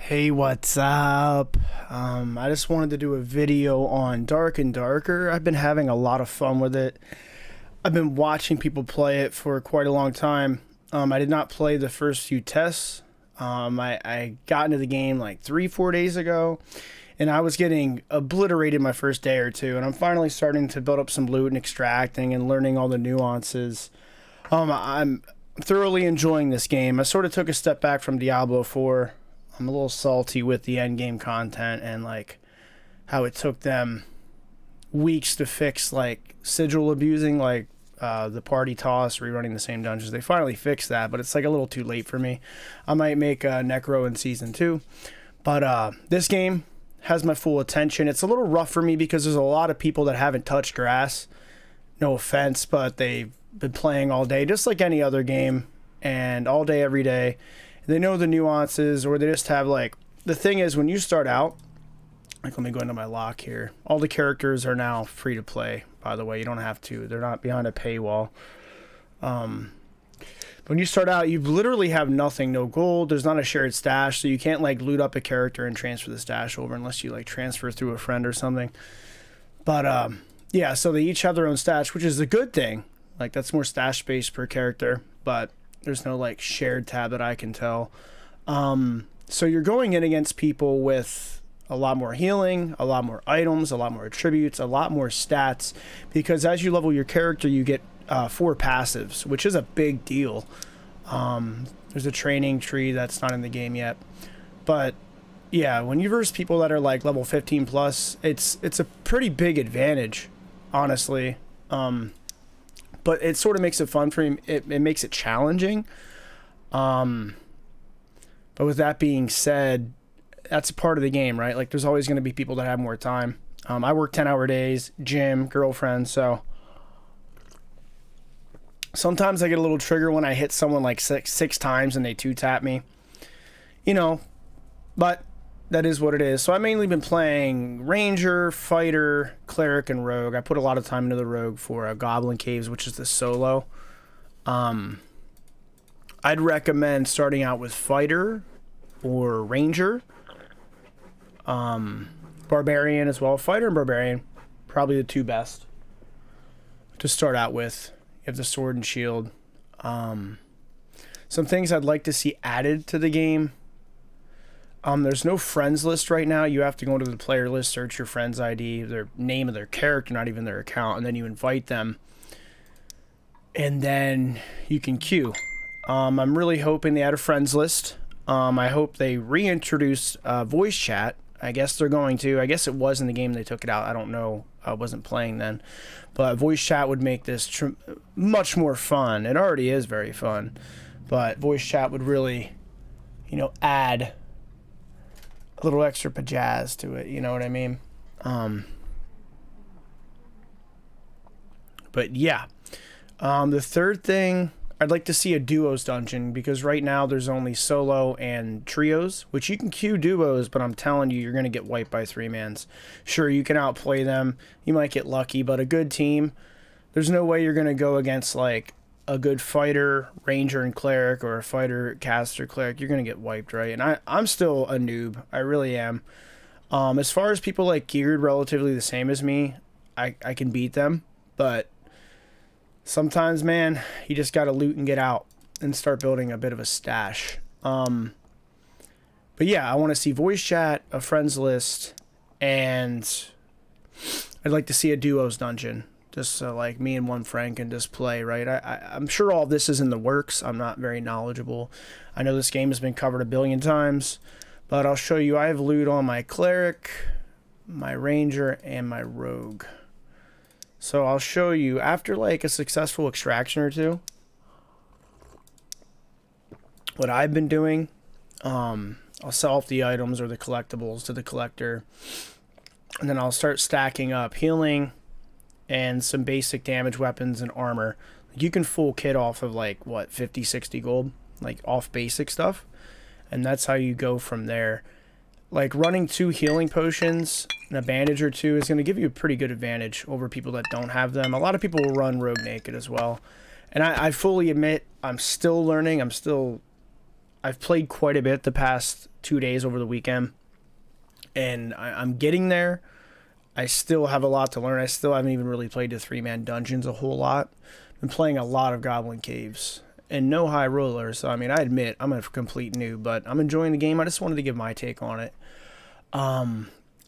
Hey, what's up? I just wanted to do a video on Dark and Darker. I've been having a lot of fun with it. I've been watching people play it for quite a long time. I did not play the first few tests. I got into the game like 3, 4 days ago, and I was getting obliterated my first day or two, and I'm finally starting to build up some loot and extracting and learning all the nuances. I'm thoroughly enjoying this game. I sort of took a step back from Diablo 4. I'm a little salty with the end game content and like how it took them weeks to fix like sigil abusing, like the party toss, rerunning the same dungeons. They finally fixed that, but it's like a little too late for me. I might make Necro in season 2, but this game has my full attention. It's a little rough for me because there's a lot of people that haven't touched grass. No offense, but they've been playing all day, just like any other game, and all day, every day. They know the nuances, or they just have like, the thing is when you start out, like let me go into my lock here. All the characters are now free to play, by the way. You don't have to. They're not behind a paywall. When you start out, you literally have nothing, no gold. There's not a shared stash, so you can't like loot up a character and transfer the stash over unless you like transfer through a friend or something. But yeah, so they each have their own stash, which is a good thing. Like that's more stash space per character, but there's no like shared tab that I can tell. So you're going in against people with a lot more healing, a lot more items, a lot more attributes, a lot more stats, because as you level your character, you get 4 passives, which is a big deal. There's a training tree that's not in the game yet, but yeah, when you verse people that are like level 15 plus, it's a pretty big advantage, honestly. But it sort of makes it fun for him. It makes it challenging. But with that being said, that's a part of the game, right? Like there's always going to be people that have more time. I work 10-hour days, gym, girlfriend, so sometimes I get a little trigger when I hit someone like six times and they 2-tap me. You know, but that is what it is. So I've mainly been playing Ranger, Fighter, Cleric, and Rogue. I put a lot of time into the Rogue for Goblin Caves, which is the solo. I'd recommend starting out with Fighter or Ranger. Barbarian as well. Fighter and Barbarian, probably the 2 best to start out with. You have the Sword and Shield. Some things I'd like to see added to the game. There's no friends list right now. You have to go into the player list, search your friend's ID, their name of their character, not even their account, and then you invite them. And then you can queue. I'm really hoping they add a friends list. I hope they reintroduce voice chat. I guess they're going to. I guess it was in the game. They took it out. I don't know. I wasn't playing then. But voice chat would make this much more fun. It already is very fun. But voice chat would really, add a little extra pajazz to it, you know what I mean? But yeah, the third thing, I'd like to see a duos dungeon, because right now there's only solo and trios, which you can queue duos, but I'm telling you, you're going to get wiped by 3-mans. Sure, you can outplay them, you might get lucky, but a good team, there's no way you're going to go against like a good fighter, ranger, and cleric, or a fighter, caster, cleric. You're going to get wiped, right? And I'm still a noob. I really am. As far as people like geared relatively the same as me, I can beat them. But sometimes, man, you just got to loot and get out and start building a bit of a stash. But yeah, I want to see voice chat, a friends list, and I'd like to see a duos dungeon. Just so like me and one friend can just play, right? I'm sure all of this is in the works. I'm not very knowledgeable. I know this game has been covered a billion times, but I'll show you. I have loot on my cleric, my ranger, and my rogue. So I'll show you after like a successful extraction or two, what I've been doing. I'll sell off the items or the collectibles to the collector, and then I'll start stacking up healing and some basic damage weapons and armor. You can full kit off of like what, 50, 60 gold, like off basic stuff, and that's how you go from there. Like running 2 healing potions and a bandage or 2 is going to give you a pretty good advantage over people that don't have them. A lot of people will run rogue naked as well, and I fully admit I'm still learning. I'm still I've played quite a bit the past 2 days over the weekend, and I'm getting there. I still have a lot to learn. I still haven't even really played the 3-man dungeons a whole lot. Been playing a lot of Goblin Caves and no high rollers. So I mean, I admit I'm a complete noob, but I'm enjoying the game. I just wanted to give my take on it.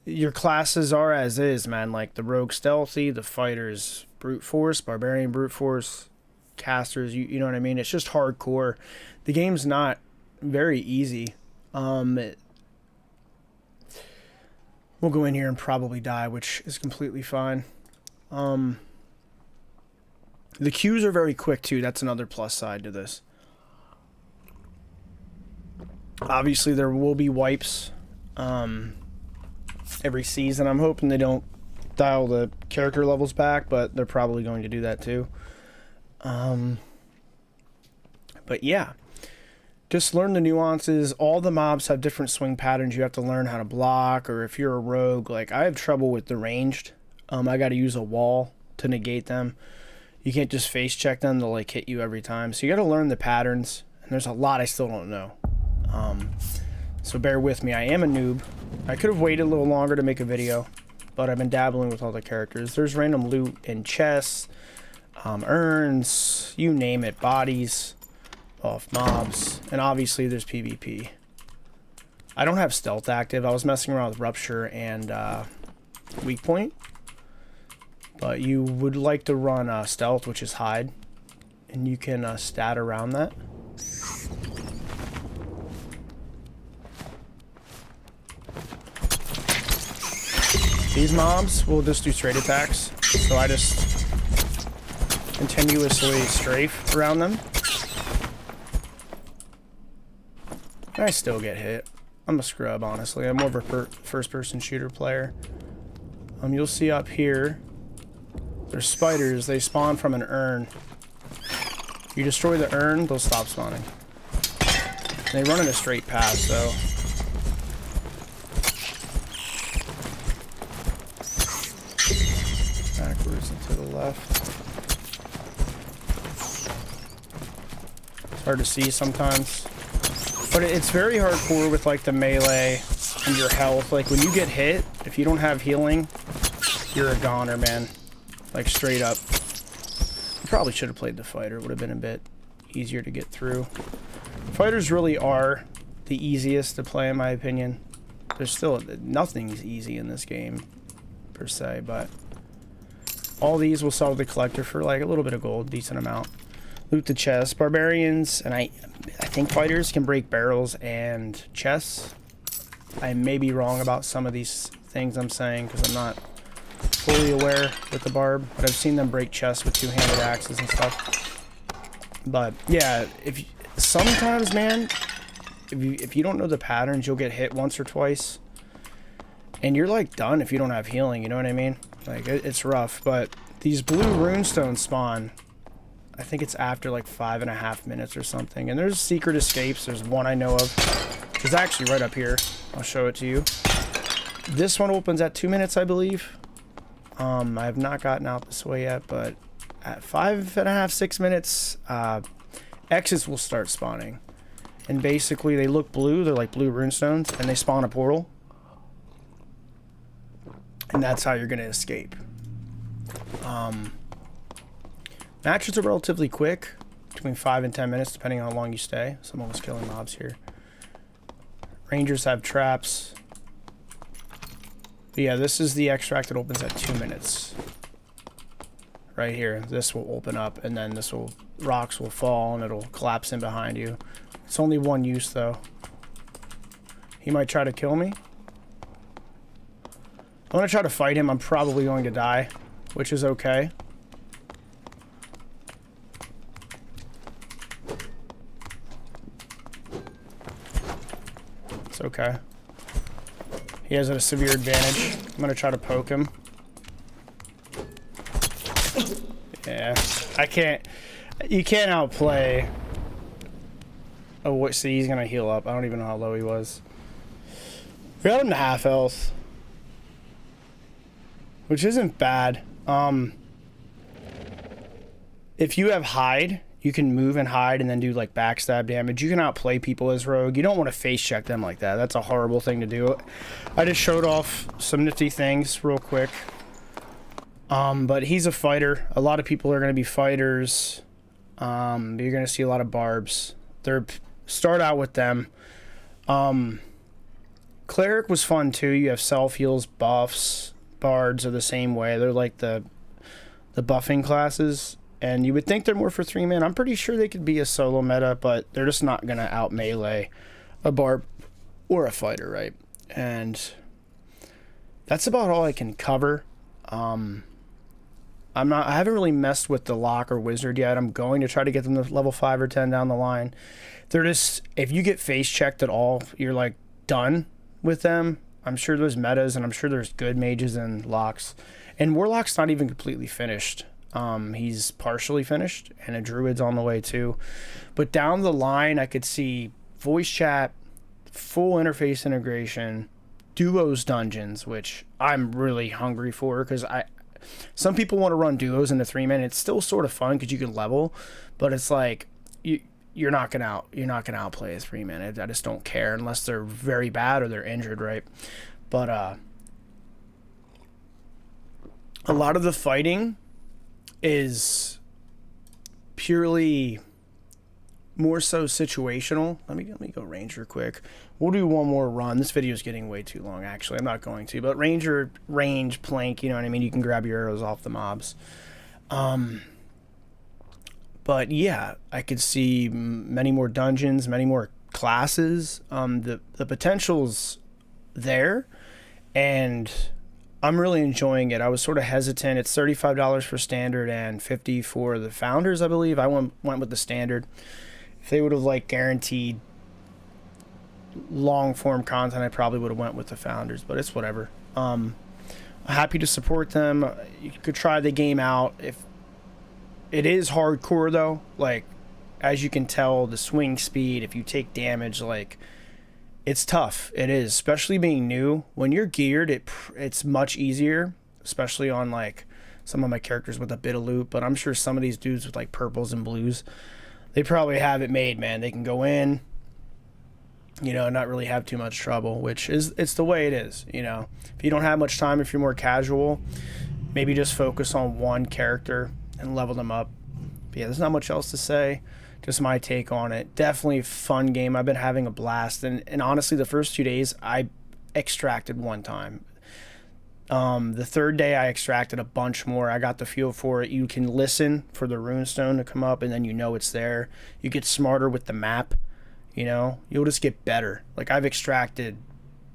Your classes are as is, man. Like the rogue stealthy, the fighters brute force, barbarian brute force, casters. You know what I mean? It's just hardcore. The game's not very easy. We'll go in here and probably die, which is completely fine. The queues are very quick, too. That's another plus side to this. Obviously, there will be wipes every season. I'm hoping they don't dial the character levels back, but they're probably going to do that, too. But, yeah. Just learn the nuances. All the mobs have different swing patterns. You have to learn how to block, or if you're a rogue, like I have trouble with the ranged. I got to use a wall to negate them. You can't just face check them. They'll like hit you every time. So you got to learn the patterns, and there's a lot I still don't know. So bear with me. I am a noob. I could have waited a little longer to make a video, but I've been dabbling with all the characters. There's random loot in chests, urns, you name it, bodies off mobs, and obviously there's PvP. I don't have stealth active. I was messing around with rupture and weak point, but you would like to run stealth, which is hide, and you can stat around that. These mobs will just do straight attacks, so I just continuously strafe around them. I still get hit. I'm a scrub, honestly. I'm more of a first-person shooter player. You'll see up here, there's spiders. They spawn from an urn. You destroy the urn, they'll stop spawning. They run in a straight path, so. Backwards and to the left. It's hard to see sometimes. But it's very hardcore with like the melee and your health. Like when you get hit, if you don't have healing, you're a goner, man. Like straight up. You probably should have played the fighter. It would have been a bit easier to get through. Fighters really are the easiest to play in my opinion. There's still nothing's easy in this game per se, but all these will sell the collector for like a little bit of gold, decent amount. Loot the chest. Barbarians, and I think fighters can break barrels and chests. I may be wrong about some of these things I'm saying because I'm not fully aware with the barb, but I've seen them break chests with two-handed axes and stuff. But yeah, sometimes, man, if you don't know the patterns, you'll get hit once or twice, and you're like done if you don't have healing. You know what I mean? Like it's rough. But these blue runestones spawn. I think it's after like 5.5 minutes or something. And there's secret escapes. There's one I know of. It's actually right up here. I'll show it to you. This one opens at 2 minutes, I believe. I have not gotten out this way yet, but at 5.5, 6 minutes, X's will start spawning. And basically they look blue. They're like blue runestones, and they spawn a portal. And that's how you're going to escape. Matches are relatively quick, between 5 and 10 minutes, depending on how long you stay. Someone was killing mobs here. Rangers have traps. But yeah, this is the extract that opens at 2 minutes. Right here. This will open up, and then rocks will fall, and it'll collapse in behind you. It's only one use, though. He might try to kill me. I'm going to try to fight him. I'm probably going to die, which is okay. Okay. He has a severe advantage. I'm gonna try to poke him. Yeah, I can't. You can't outplay. Oh, what? See, he's gonna heal up. I don't even know how low he was. We got him to half health, which isn't bad. If you have hide You can move and hide and then do like backstab damage. You can outplay people as rogue. You don't want to face check them like that. That's a horrible thing to do. I just showed off some nifty things real quick. But he's a fighter. A lot of people are going to be fighters. You're going to see a lot of barbs. Start out with them. Cleric was fun too. You have self heals, buffs. Bards are the same way. They're like the buffing classes, and you would think they're more for 3-man. I'm pretty sure they could be a solo meta, but they're just not going to out melee a barb or a fighter, right? And that's about all I can cover. I haven't really messed with the lock or wizard yet. I'm going to try to get them to level 5 or 10 down the line. They're just, if you get face checked at all, you're like done with them. I'm sure there's metas, and I'm sure there's good mages and locks. And Warlock's not even completely finished. He's partially finished, and a druid's on the way too. But down the line, I could see voice chat, full interface integration, duos dungeons, which I'm really hungry for, because some people want to run duos into 3-man. It's still sort of fun because you can level, but it's like you're not gonna outplay a 3-man. I just don't care unless they're very bad or they're injured, right? But a lot of the fighting is purely more so situational. Let me go ranger quick. We'll do one more run. This video is getting way too long, actually. I'm not going to, but ranger, range, plank, you know what I mean? You can grab your arrows off the mobs. But yeah, I could see many more dungeons, many more classes. The potential's there, and I'm really enjoying it. I was sort of hesitant. It's $35 for standard and $50 for the founders, I believe. I went with the standard. If they would have like guaranteed long form content, I probably would have went with the founders, but it's whatever. Happy to support them. You could try the game out. If it is hardcore though, like as you can tell, the swing speed, if you take damage, like it's tough. It is, especially being new. When you're geared, it's much easier, especially on like some of my characters with a bit of loot, but I'm sure some of these dudes with like purples and blues, they probably have it made, man. They can go in, you know, and not really have too much trouble, which is, it's the way it is, you know. If you don't have much time, if you're more casual, maybe just focus on one character and level them up. But yeah, there's not much else to say. Just my take on it. Definitely a fun game. I've been having a blast. And honestly, the first 2 days, I extracted one time. The third day, I extracted a bunch more. I got the feel for it. You can listen for the runestone to come up, and then you know it's there. You get smarter with the map, you know. You'll just get better. Like, I've extracted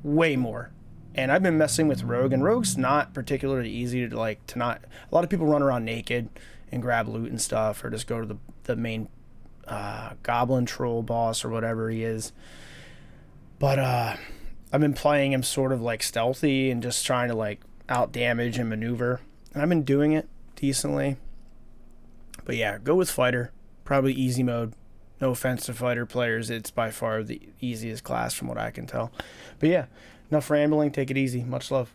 way more. And I've been messing with Rogue, and Rogue's not particularly easy to, like, to not... A lot of people run around naked and grab loot and stuff, or just go to the main goblin troll boss or whatever he is. But I've been playing him sort of like stealthy and just trying to like out damage and maneuver, and I've been doing it decently. But yeah, go with fighter, probably easy mode. No offense to fighter players, it's by far the easiest class from what I can tell. But yeah, enough rambling. Take it easy. Much love.